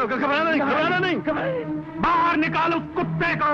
घबराना नहीं, घबराना नहीं। बाहर निकालो कुत्ते को,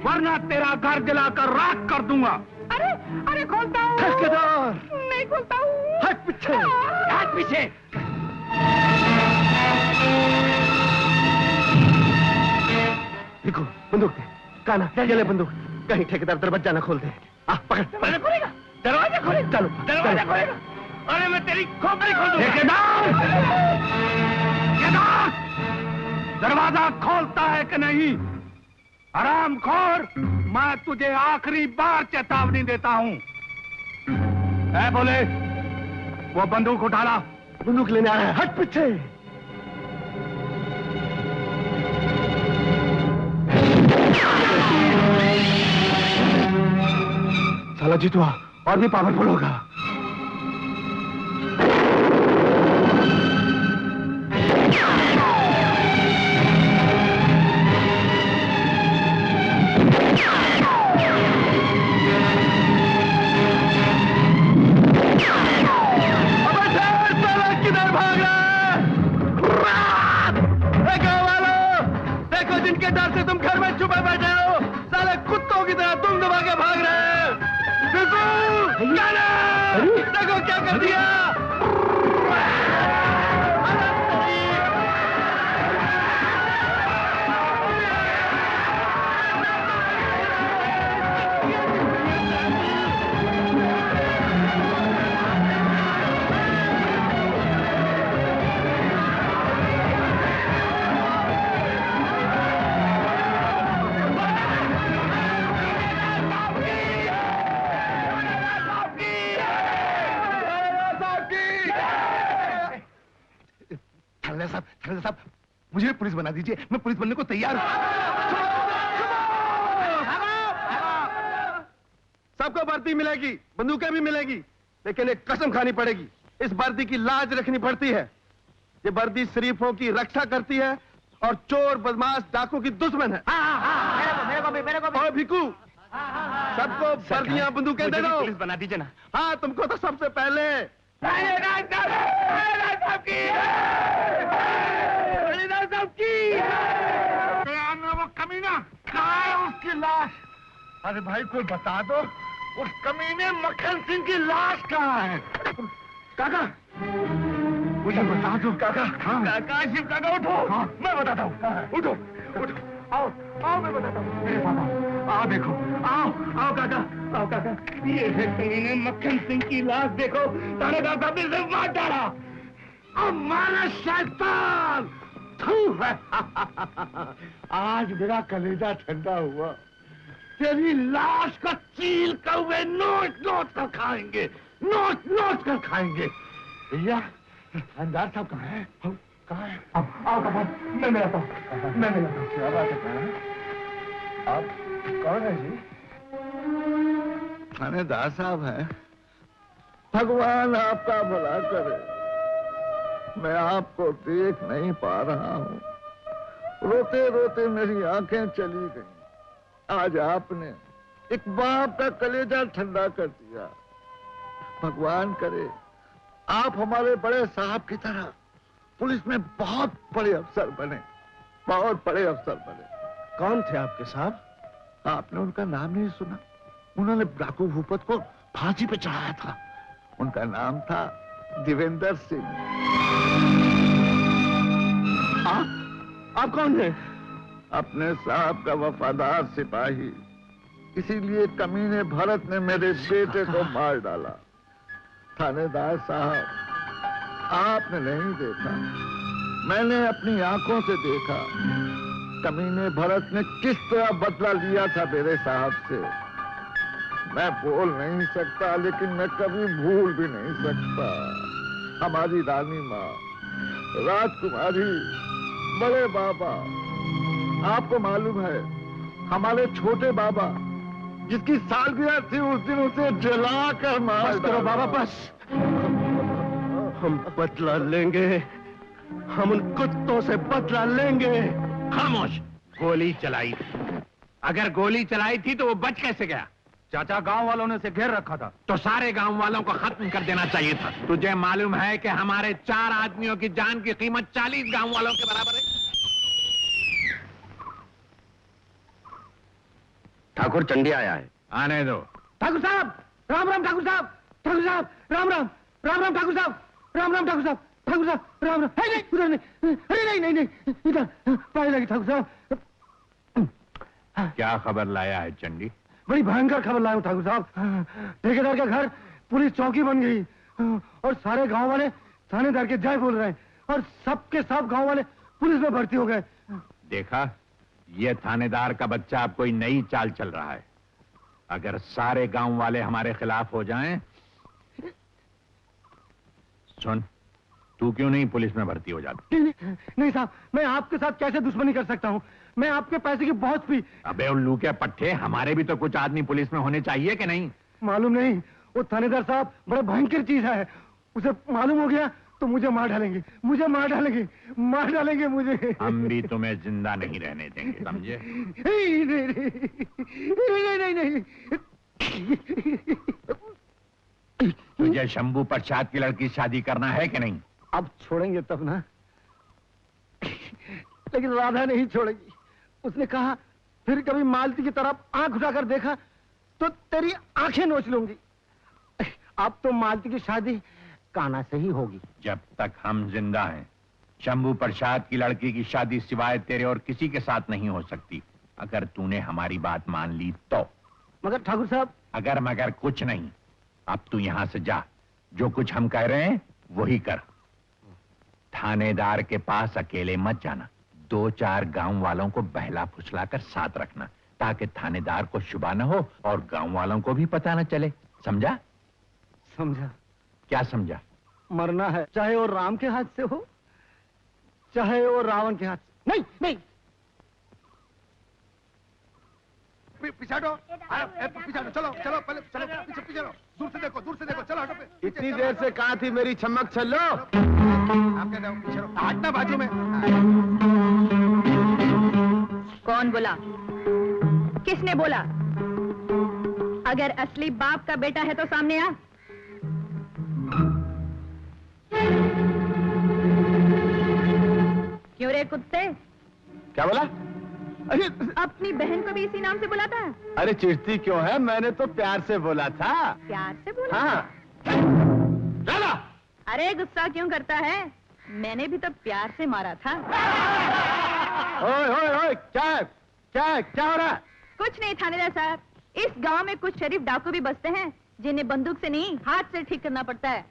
वरना तेरा घर जलाकर राख कर दूंगा। अरे अरे खोलता हूँ। ठेकेदार नहीं खोलता हूँ। हट पीछे, हट पीछे। देखो बंदूक दे, काना ये ले बंदूक, कहीं ठेकेदार दरवाजा ना खोल दे। पकड़, दरवाजा खोलेगा, दरवाजा खोलेगा, चलो दरवाजा खोलेगा। अरे मैं तेरी खोपड़ी खोल दूंगा। ठेकेदार, ठेकेदार, दरवाजा खोलता है कि नहीं? हरामखोर, मैं तुझे आखिरी बार चेतावनी देता हूँ। ऐ बोले, वो बंदूक उठा ला। बंदूक लेने आया है, हट पीछे। साला जीतुआ और भी पावरफुल होगा। किधर भाग रहा है? गाँव वालों, देखो जिनके डर से तुम घर में छुपे बैठे हो, साले कुत्तों की तरह तुम दबा के भाग रहे हो। देखो क्या कर दिया। थानेदार साहब, मुझे पुलिस बना दीजिए, मैं पुलिस बनने को तैयार हूं। सबको वर्दी मिलेगी, बंदूकें भी मिलेगी, लेकिन एक कसम खानी पड़ेगी। इस वर्दी की लाज रखनी पड़ती है। ये वर्दी शरीफों की रक्षा करती है और चोर बदमाश डाकू की दुश्मन है। मेरे को भी। भिकू, सबको वर्दियां बंदूकें दे दो। पुलिस बना दीजिए ना। हाँ, तुमको तो सबसे पहले। वो कमीना कहाँ है? उसकी लाश। अरे भाई कोई बता दो, उस कमीने मक्खन सिंह की लाश कहाँ है? काका मुझे बता दो। काका, काका, शिव काका उठो। मैं बताता हूँ। उठो उठो, आओ आओ, मैं बताता हूँ। मेरे पापा आओ, देखो, आओ आओ काका, आओ काका। ये है कमीने मक्खन सिंह की लाश। देखो, थानेदार साहब ने इसे मार डाला। अब मारा शैतान। आज मेरा कलेजा ठंडा हुआ। तेरी लाश का चील कौवे नोच नोच कर खाएंगे, नोच नोच कर खाएंगे। भैया, थानेदार साहब कहाँ है? कहाँ है? अब आओ पापा, मैं मिलाता हूँ, मैं मिलाता हूँ। क्या बात है? आप कौन है जी? थानेदार साहब हैं। भगवान आपका भला करे, मैं आपको देख नहीं पा रहा हूँ। रोते रोते मेरी आंखें चली गईं। आज आपने एक बाप का कलेजा ठंडा कर दिया। भगवान करे आप हमारे बड़े साहब की तरह पुलिस में बहुत बड़े अफसर बने, बहुत बड़े अफसर बने। कौन थे आपके साहब? आपने उनका नाम नहीं सुना? उन्होंने डाकू भूपत को फांसी पे चढ़ाया था। उनका नाम था देवेंद्र सिंह। आप कौन हैं? अपने साहब का वफादार सिपाही। इसीलिए कमीने भरत ने मेरे बेटे को मार डाला। थानेदार साहब, आपने नहीं देखा, मैंने अपनी आंखों से देखा। कमीने भरत ने किस तरह बदला लिया था मेरे साहब से। मैं बोल नहीं सकता, लेकिन मैं कभी भूल भी नहीं सकता। हमारी रानी माँ, राजकुमारी, बड़े बाबा, आपको मालूम है हमारे छोटे बाबा जिसकी सालगिरह थी, उस दिन उसे जला कर मार करो बाबा, बस। हम बदला लेंगे, हम उन कुत्तों से बदला लेंगे। खामोश। गोली चलाई थी। अगर गोली चलाई थी तो वो बच कैसे गया? चाचा, गांव वालों ने उसे घेर रखा था। तो सारे गांव वालों को खत्म कर देना चाहिए था। तुझे मालूम है कि हमारे 4 आदमियों की जान की कीमत 40 गांव वालों के बराबर है? ठाकुर चंडी आया है। आने दो। ठाकुर साहब, राम राम ठाकुर साहब, ठाकुर साहब, राम राम, राम राम ठाकुर साहब, राम राम ठाकुर साहब, ठाकुर साहब, राम राम। नहीं नहीं, उधर नहीं, अरे नहीं नहीं नहीं, इधर पाए लगी ठाकुर साहब। क्या खबर लाया है चंडी? बड़ी भयंकर खबर लाया हूँ ठाकुर साहब। ठेकेदार का घर पुलिस चौकी बन गई और सारे गांव वाले थानेदार के जय बोल रहे हैं और सबके सब गांव वाले पुलिस में भर्ती हो गए। देखा, ये थानेदार का बच्चा अब कोई नई चाल चल रहा है। अगर सारे गांव वाले हमारे खिलाफ हो जाएं, सुन, तू क्यों नहीं पुलिस में भर्ती हो जाता? नहीं साहब, मैं आपके साथ कैसे दुश्मनी कर सकता हूँ? मैं आपके पैसे की बहुत पी। अबे उल्लू के पट्टे, हमारे भी तो कुछ आदमी पुलिस में होने चाहिए कि नहीं? मालूम नहीं, वो थानेदार साहब बड़ा भयंकर चीज है। उसे मालूम हो गया तो मुझे मार डालेंगे, मुझे मार डालेंगे, मार डालेंगे मुझे। हम भी तुम्हें जिंदा नहीं रहने देंगे, समझे? नहीं नहीं नहीं नहीं नहीं, नहीं। तुझे शंभू प्रसाद की लड़की से शादी करना है कि नहीं? अब छोड़ेंगे तब ना। लेकिन राधा नहीं छोड़ेगी। उसने कहा फिर कभी मालती की तरफ आंख उठाकर देखा तो तेरी आंखें नोच लूंगी। अब तो मालती की शादी कान्हा से ही होगी। जब तक हम जिंदा हैं, शंभू प्रसाद की लड़की की शादी सिवाय तेरे और किसी के साथ नहीं हो सकती। अगर तूने हमारी बात मान ली तो। मगर ठाकुर साहब। अगर मगर कुछ नहीं, अब तू यहां से जा। जो कुछ हम कह रहे हैं वही कर। थानेदार के पास अकेले मत जाना। 2-4 गांव वालों को बहला फुसला कर साथ रखना, ताकि थानेदार को शुबा न हो और गांव वालों को भी पता न चले। समझा? समझा। क्या समझा? मरना है, चाहे वो राम के हाथ से हो, चाहे वो रावण के हाथ से। नहीं नहीं, पीछे हटो, पीछे हटो, चलो चलो, पहले चलो, पीछे पीछे हटो, दूर से देखो, दूर से देखो, चलो हटो। इतनी देर से कहाँ थी मेरी चमक छल्लो? आप कहते हो पीछे हटो, हटना बाजू में। कौन बोला? किसने बोला? अगर असली बाप का बेटा है तो सामने आ। क्यों रे कुत्ते? क्या बोला? अरे अपनी बहन को भी इसी नाम से बुलाता है? अरे चिढ़ती क्यों है? मैंने तो प्यार से बोला था। प्यार से बोला? हाँ। चला। अरे गुस्सा क्यों करता है? मैंने भी तो प्यार से मारा था। ओए ओए ओए, क्या है? क्या हो रहा है? कुछ नहीं थानेदार साहब, इस गांव में कुछ शरीफ डाकू भी बसते हैं जिन्हें बंदूक से नहीं हाथ से ठीक करना पड़ता है।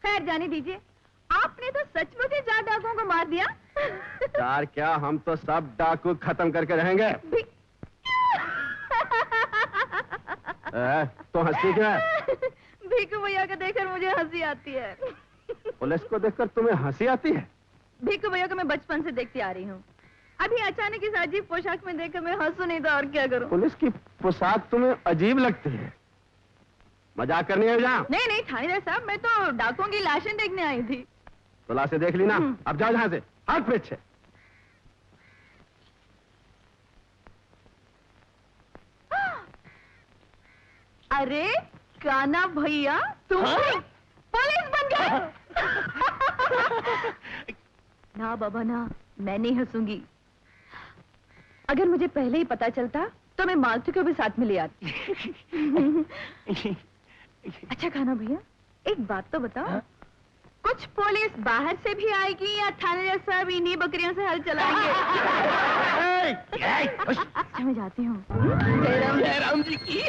खैर जाने दीजिए, आपने तो सचमुच ही 4 डाकुओं को मार दिया। यार क्या, हम तो सब डाकू खत्म करके रहेंगे। तो हंसी क्या है? भीखू भैया को देखकर मुझे हंसी आती है। पुलिस को देखकर तुम्हें हंसी आती है? भीखू भैया को मैं बचपन से देखती आ रही हूँ। अभी अचानक इस अजीब पोशाक में देखकर मैं हंसू नहीं तो और क्या करूँ? पुलिस की पोशाक तुम्हें अजीब लगती है? मजाक करनी है जहाँ? नहीं नहीं थानेदार साहब, मैं तो डाकुओं की लाशें देखने आई थी। तो लाशें देख ली ना, अब जाओ यहाँ से, हट पीछे। अरे कान्हा भैया, तुम पुलिस बन गए? ना बाबा ना, मैं नहीं हंसूंगी। अगर मुझे पहले ही पता चलता तो मैं मालती को भी साथ में ले आती। अच्छा कान्हा भैया, एक बात तो बताओ, कुछ पुलिस बाहर से भी आएगी या थानेदार साहब इन्हीं बकरियों से हल चलाएंगे? अच्छा मैं जाती हूँ। जयराम जी की।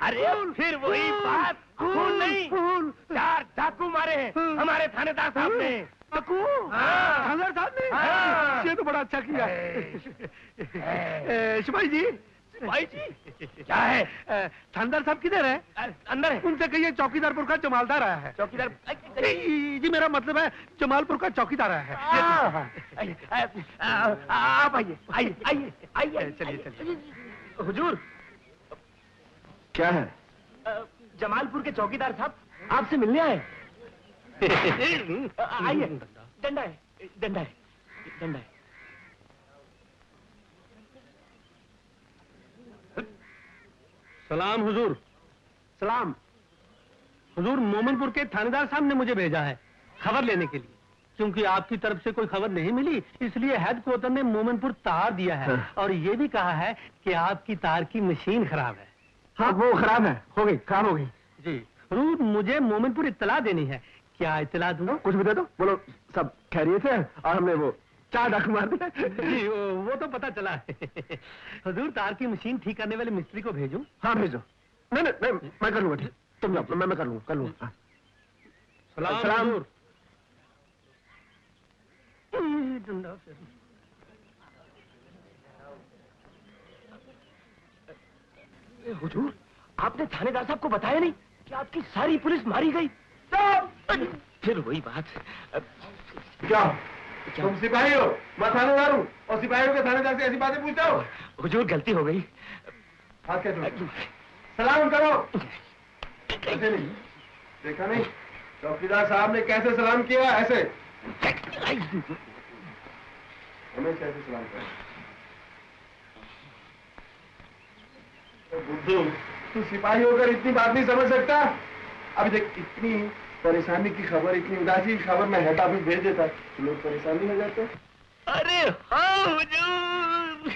अरे फिर वही बात, खून नहीं, 4 डाकू मारे हैं हमारे थानेदार साहब ने। डाकू? हाँ। थानेदार साहब ने? हाँ। ये तो बड़ा अच्छा किया। सिपाही जी, भाई जी, क्या है? थानेदार साहब किधर है? अंदर है। उनसे कहिए चौकीदारपुर का जमालदार आया है। चौकीदार जी मेरा मतलब है जमालपुर का चौकीदार आया है। आप आइए आइए आइए आइए। चलिए चलिए। हुजूर, क्या है? जमालपुर के चौकीदार साहब आपसे मिलने आए। आइए, डंडा है, डंडा है, डंडा है। सलाम हुजूर। सलाम। हुजूर, मोमिनपुर के थानेदार साहब ने मुझे भेजा है खबर लेने के लिए, क्योंकि आपकी तरफ से कोई खबर नहीं मिली, इसलिए हेडक्वार्टर ने मोमिनपुर तार दिया है और ये भी कहा है कि आपकी तार की मशीन खराब है। हाँ, वो खराब है, हो गई, खराब हो गई। जी हुजूर, मुझे मोमिनपुर इत्तला देनी है, क्या इत्तला दूं? कुछ भी दे दो, बोलो सब खैरियत है और हमने वो 4 डाकू मार दिया। जी वो तो पता चला है। हुजूर, तार की मशीन ठीक करने वाले मिस्त्री को भेजूं? हाँ भेजो। नहीं नहीं नहीं, मैं कर लूंगा, ठीक, तुम जाओ, मैं कर लूंगा। सलाम हुजूर। हुजूर, आपने थानेदार साहब को बताया नहीं कि आपकी सारी पुलिस मारी गई? फिर वही बात। क्या तुम सिपाही हो, मैं थानेदार हूँ, और सिपाहियों के थानेदार से ऐसी बातें पूछते हो? हुजूर, गलती हो गई। हाथ कैसे? सलाम करो। ऐसे नहीं, देखा नहीं चौकीदार साहब ने कैसे सलाम किया? ऐसे हमेशा ऐसे सलाम करो। बुद्धू, तू सिपाही होकर इतनी बात नहीं समझ सकता? अभी देख, इतनी परेशानी की खबर, इतनी उदासी की खबर मैं हेड ऑफिस भेज देता तो लोग परेशानी हो जाते। अरे हाँ हुजूर।